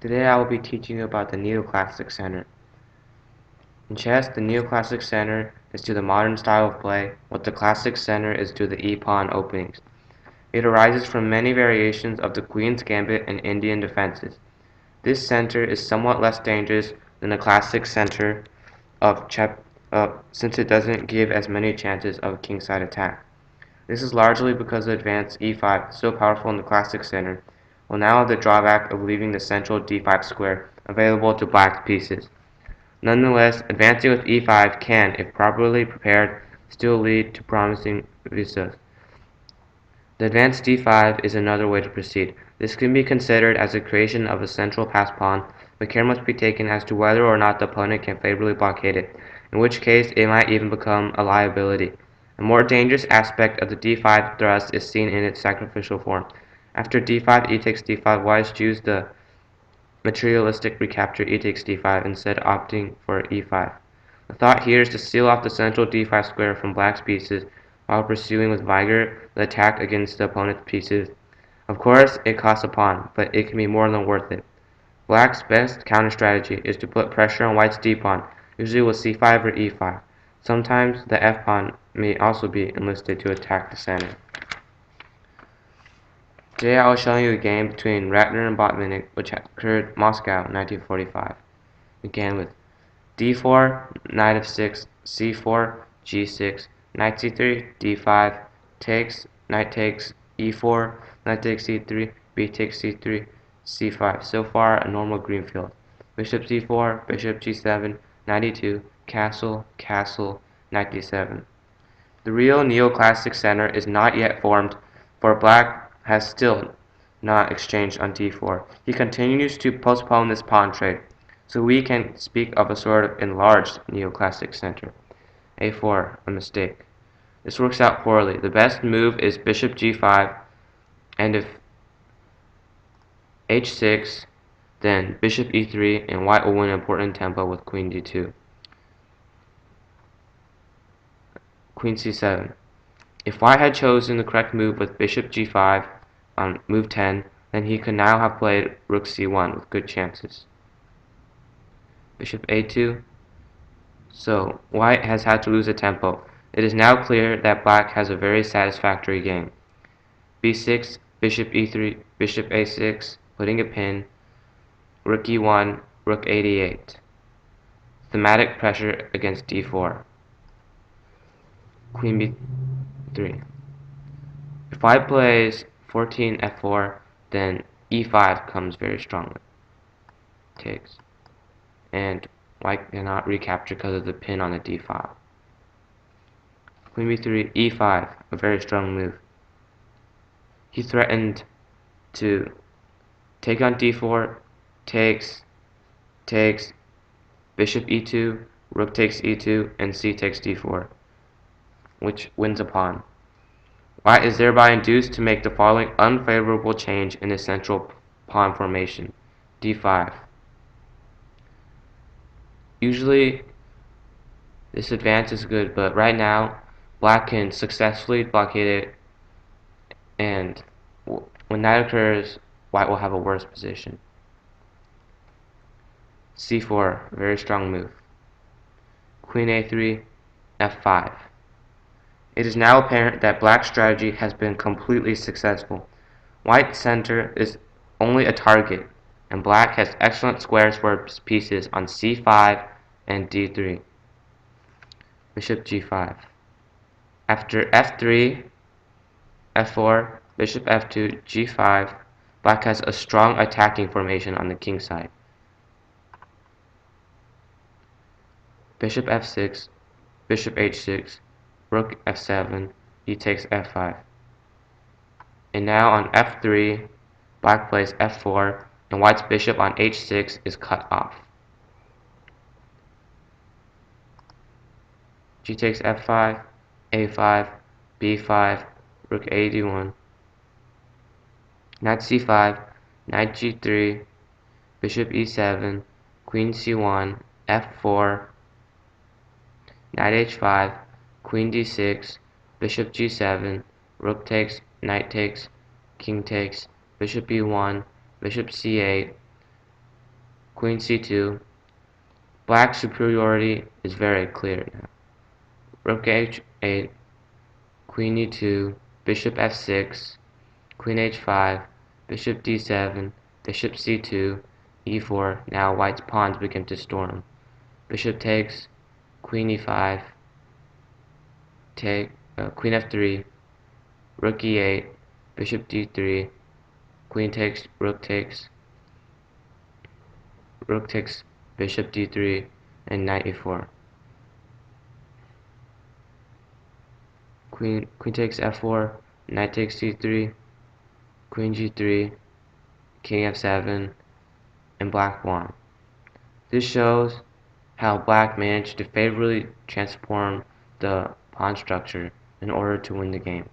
Today I will be teaching you about the neoclassic center. In chess, the neoclassic center is to the modern style of play what the classic center is to the e-pawn openings. It arises from many variations of the Queen's Gambit and Indian defenses. This center is somewhat less dangerous than the classic center of since it doesn't give as many chances of a kingside attack. This is largely because the advance e5, so powerful in the classic center, will now have the drawback of leaving the central d5 square available to black's pieces. Nonetheless, advancing with e5 can, if properly prepared, still lead to promising vistas. The advance d5 is another way to proceed. This can be considered as the creation of a central pass pawn, but care must be taken as to whether or not the opponent can favorably blockade it, in which case it might even become a liability. A more dangerous aspect of the d5 thrust is seen in its sacrificial form. After d5 e takes d5, whites choose the materialistic recapture e takes d5 instead opting for e5. The thought here is to seal off the central d5 square from black's pieces while pursuing with vigor the attack against the opponent's pieces. Of course, it costs a pawn, but it can be more than worth it. Black's best counter strategy is to put pressure on white's d-pawn, usually with c5 or e5. Sometimes the f-pawn may also be enlisted to attack the center. Today I will show you a game between Ratner and Botvinnik which occurred in Moscow in 1945. We began with d4, knight f6, c4, g6, knight c3, d5, takes, knight takes, e4, knight takes c3, b takes c3, c5. So far a normal green field. Bishop c4, bishop g7, knight e2, castle, castle, knight d7. The real neoclassic center is not yet formed, for black has still not exchanged on d4. He continues to postpone this pawn trade, so we can speak of a sort of enlarged neoclassic center. a4, a mistake. This works out poorly. The best move is bishop g5, and if h6, then bishop e3, and white will win an important tempo with queen d2. Queen c7. If white had chosen the correct move with bishop g5 on move 10, then he could now have played rook c1 with good chances. Bishop a2. So white has had to lose a tempo. It is now clear that black has a very satisfactory game. b6, bishop e3, bishop a6, putting a pin, rook e1, rook a8. Thematic pressure against d4. Queen b3. If white plays 14 f4, then e5 comes very strongly. Takes. And white cannot recapture because of the pin on the d file. Queen b3, e5, a very strong move. He threatened to take on d4, takes, takes, bishop e2, rook takes e2, and c takes d4, which wins a pawn. White is thereby induced to make the following unfavorable change in his central pawn formation, d5. Usually this advance is good, but right now black can successfully blockade it, and when that occurs, white will have a worse position. c4, very strong move. Queen a3, f5. It is now apparent that black's strategy has been completely successful. White's center is only a target, and black has excellent squares for his pieces on c5 and d3. Bishop g5. After f3, f4, bishop f2, g5, black has a strong attacking formation on the king side. Bishop f6, bishop h6, rook f7, e takes f5. And now on f3, black plays f4, and white's bishop on h6 is cut off. G takes f5, a5, b5, rook a1, knight c5, knight g3, bishop e7, queen c1, f4, knight h5, queen d6, bishop g7, rook takes, knight takes, king takes, bishop e1, bishop c8, queen c2. Black's superiority is very clear now. Rook h8, queen e2, bishop f6, queen h5, bishop d7, bishop c2, e4. Now white's pawns begin to storm. Bishop takes, queen e5, queen f3, rook e8, bishop d3, queen takes, rook takes, bishop d3, and knight e4. Queen takes f4, knight takes c3, queen g3, king f7, and black won. This shows how black managed to favorably transform the pawn structure in order to win the game.